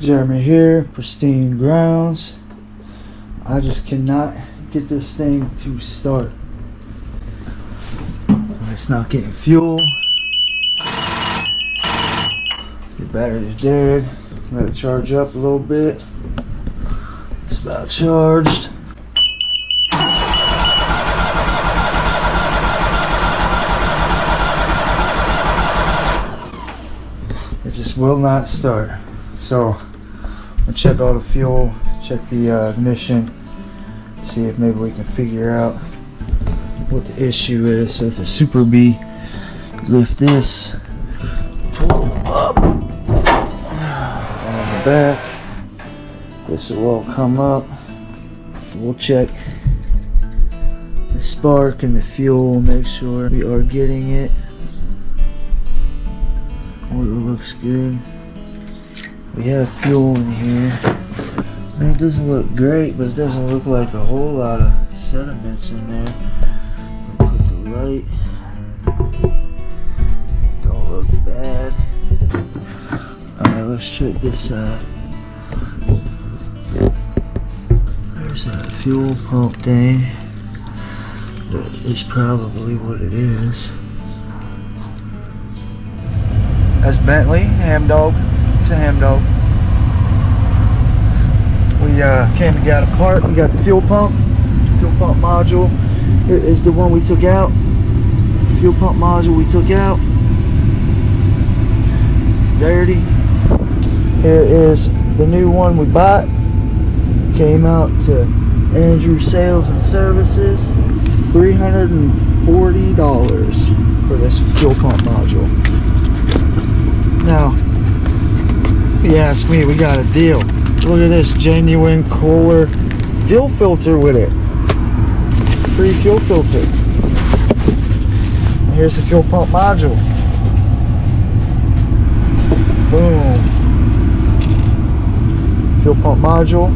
Jeremy here, pristine grounds. I just cannot get this thing to start. It's not getting fuel. The battery's dead. Let it charge up a little bit. It's about charged. It just will not start. So I'll check all the fuel, check the ignition, see if maybe we can figure out what the issue is. So it's a Superbee. Lift this, pull up on the back. This will all come up. We'll check the spark and the fuel, make sure we are getting it. Oil looks good. We have fuel in here. I mean, it doesn't look great, but it doesn't look like a whole lot of sediments in there. We'll put the light. Don't look bad. Alright, let's check this side. There's that fuel pump thing. That is probably what it is. That's Bentley, ham dog. He's a ham dog. We came and got a part. We got the fuel pump module. Here is the one we took out. Fuel pump module we took out. It's dirty. Here is the new one we bought. Came out to Andrew Sales and Services. $340 for this fuel pump module. Now, if you ask me, we got a deal. Look at this genuine Kohler fuel filter with it. Free fuel filter. And here's the fuel pump module. Boom. Fuel pump module.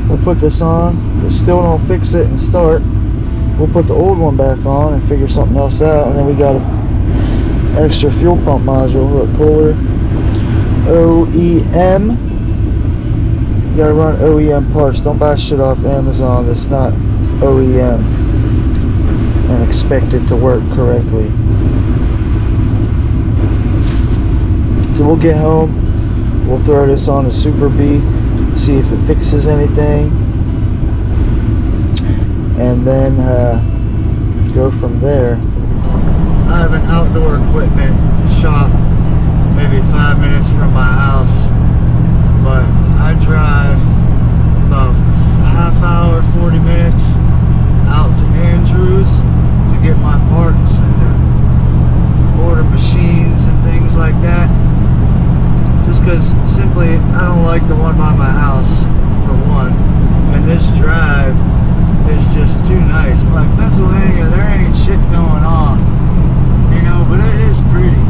We'll put this on. It still don't fix it and start. We'll put the old one back on and figure something else out. And then we got an extra fuel pump module. Look, Kohler OEM. You gotta run OEM parts. Don't buy shit off Amazon that's not OEM and expect it to work correctly. So we'll get home. We'll throw this on the Superbee, see if it fixes anything, and then go from there. I have an outdoor equipment shop maybe 5 minutes from my house, but I drive about a half hour, 40 minutes out to Andrews to get my parts and to order machines and things like that. Just because simply I don't like the one by my house, for one, and this drive is just too nice. Like Pennsylvania, there ain't shit going on, you know, but it is pretty.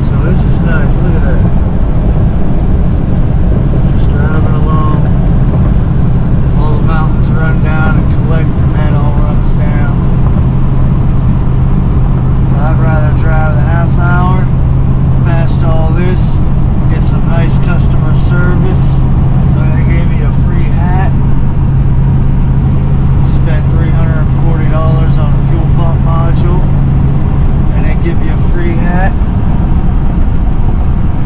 So this is nice. Look at that. Just driving along. All the mountains run down and collect, and that all runs down. I'd rather drive the half hour past all this, get some nice customer service. They gave me a free hat. Spent $340 on a fuel pump module, and they give you a free hat.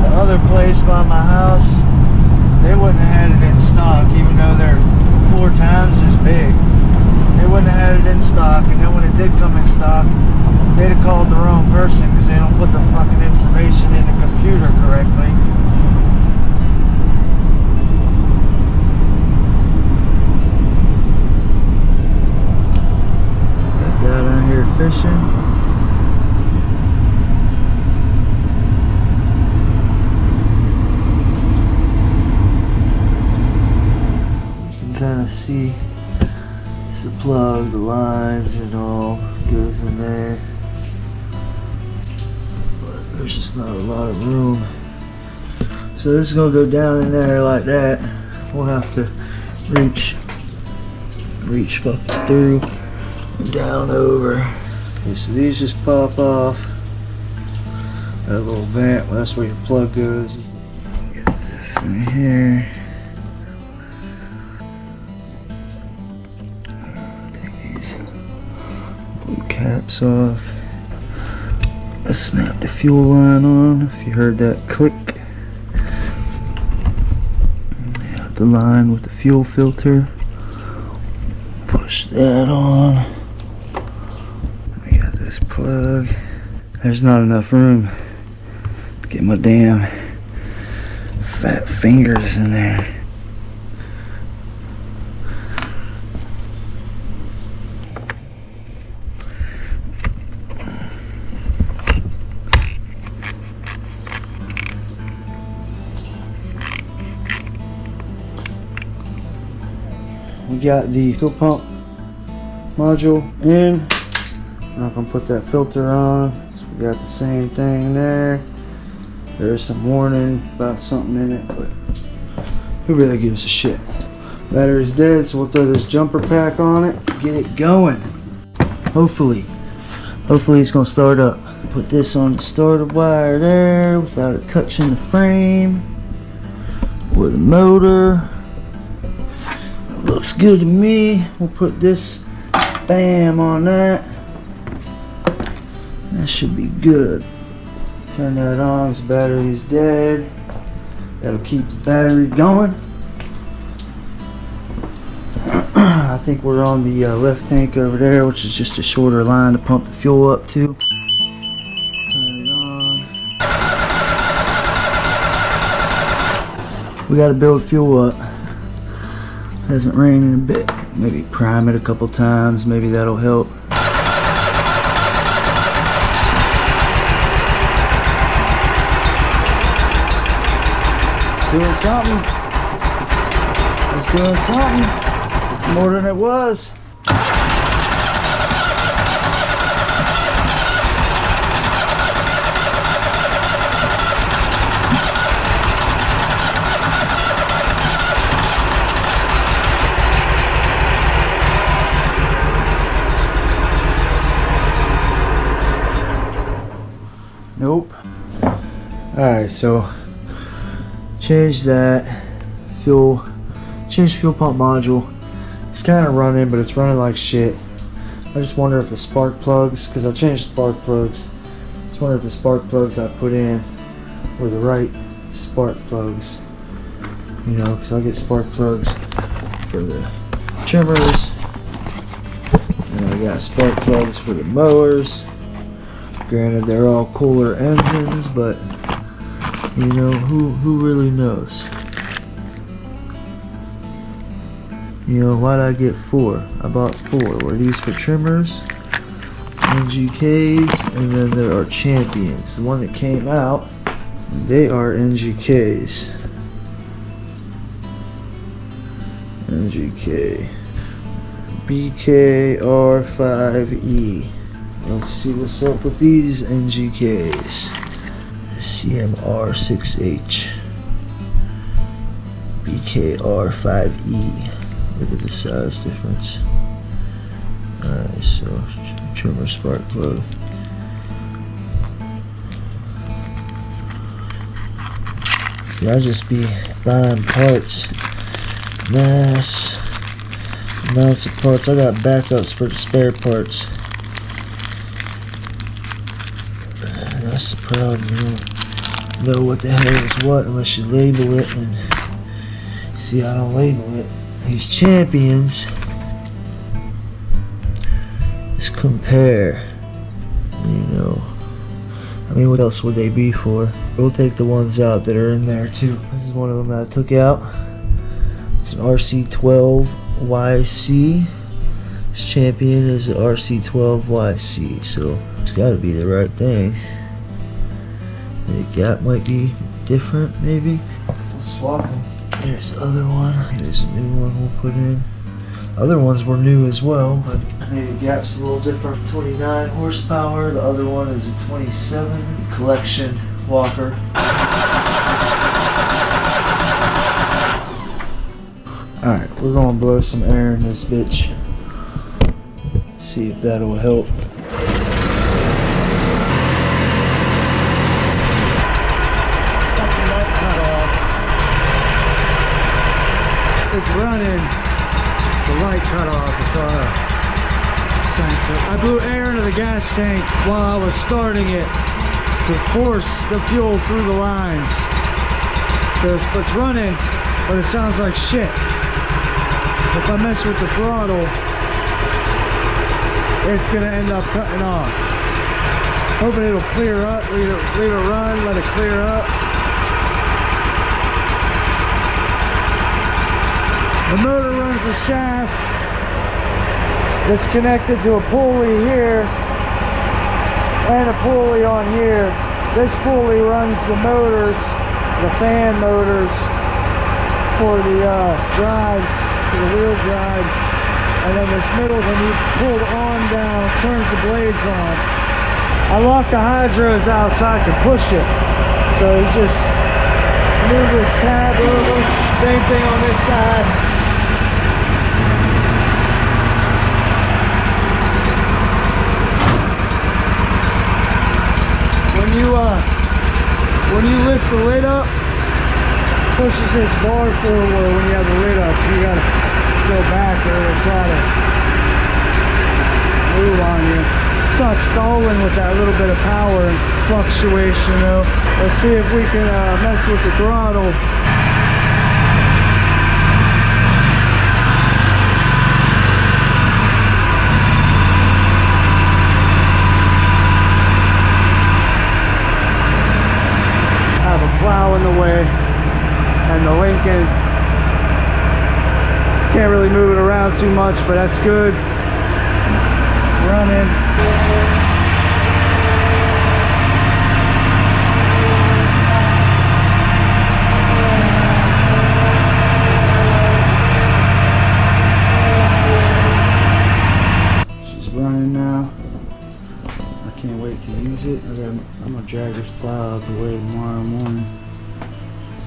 The other place by my house, they wouldn't have had it in stock, even though they're 4 times as big. They wouldn't have had it in stock, and then when it did come in stock, they'd have called the wrong person because they don't put the fucking information in the computer correctly. Got that down here fishing. Kind of see it's the plug, the lines, and all goes in there, but there's just not a lot of room. So this is gonna go down in there like that. We'll have to reach fucking through and down over. Okay, so these just pop off. That little vent, well, that's where your plug goes. right here. Take these blue caps off. Let's snap the fuel line on. If you heard that click. Got the line with the fuel filter. Push that on. We got this plug. There's not enough room to get my damn fat fingers in there. We got the fuel pump module in. I'm not gonna put that filter on. So we got the same thing there. There's some warning about something in it, but who really gives a shit? Battery's dead, so we'll throw this jumper pack on it, get it going. Hopefully it's gonna start up. Put this on the starter wire there without it touching the frame or the motor. Looks good to me. We'll put this bam on that. That should be good. Turn that on because the battery is dead. That'll keep the battery going. I think we're on the left tank over there, which is just a shorter line to pump the fuel up to. Turn it on. We got to build fuel up. Hasn't rained in a bit. Maybe prime it a couple times. Maybe that'll help. It's doing something. It's doing something. It's more than it was. Nope. Alright, so change that fuel, change fuel pump module. It's kind of running, but it's running like shit. I just wonder if the spark plugs, because I changed spark plugs, I just wonder if the spark plugs I put in were the right spark plugs. You know, because I'll get spark plugs for the trimmers, and I got spark plugs for the mowers. Granted, they're all cooler engines, but you know, who really knows? You know, why'd I get 4? I bought 4. Were these for trimmers, NGKs, and then there are champions. The one that came out, they are NGKs. NGK BKR5E. Let's see what's up with these NGKs. CMR6H BKR5E. Look at the size difference. Alright, so trimmer spark plug. See, I just be buying parts. Mass amounts of parts. I got backups for the spare parts. That's the problem, you don't know what the hell is what unless you label it, and see, I don't label it. These champions, let's compare, you know, I mean, what else would they be for? We'll take the ones out that are in there too. This is one of them that I took out. It's an RC12YC. This champion is an RC12YC, so it's got to be the right thing. The gap might be different, maybe. Let's swap them. There's the other one. There's a new one we'll put in. Other ones were new as well, but maybe the gap's a little different. 29 horsepower. The other one is a 27. Collection walker. Alright, we're gonna blow some air in this bitch. See if that'll help. it's running, the light cut off. It's on a sensor. I blew air into the gas tank while I was starting it to force the fuel through the lines. So it's running, but it sounds like shit. If I mess with the throttle, it's gonna end up cutting off. Hoping it'll clear up, leave it run, let it clear up. The motor runs the shaft. It's connected to a pulley here and a pulley on here. This pulley runs the motors, the fan motors for the drives, for the wheel drives. And then this middle, when you pull the arm down, turns the blades on. I locked the hydros out so I could push it. So you just move this tab over. Same thing on this side. When you lift the lid up, pushes this bar forward when you have the lid up, so you gotta go back or it'll try to move on you. It's not stalling with that little bit of power and fluctuation though. Let's see if we can mess with the throttle. Plow in the way, and the Lincoln can't really move it around too much, but that's good. It's running. She's running now. I can't wait to use it. I'm gonna drag this plow out the way tomorrow morning.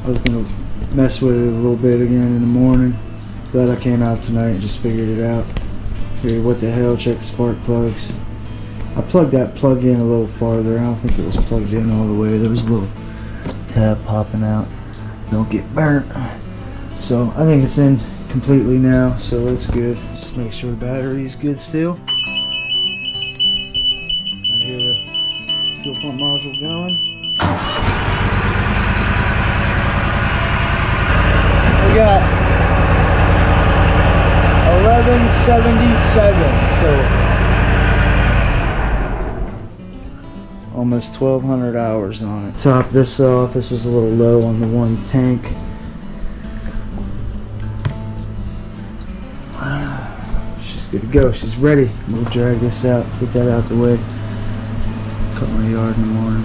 I was gonna mess with it a little bit again in the morning. Glad I came out tonight and just figured it out. Figured what the hell, check the spark plugs. I plugged that plug in a little farther. I don't think it was plugged in all the way. There was a little tab popping out. Don't get burnt. So I think it's in completely now, so that's good. Just make sure the battery is good still. I hear the fuel pump module going. We got 1177, so almost 1200 hours on it. Top this off. This was a little low on the one tank. She's good to go. She's ready. We'll drag this out, get that out the way. Cut my yard in the morning.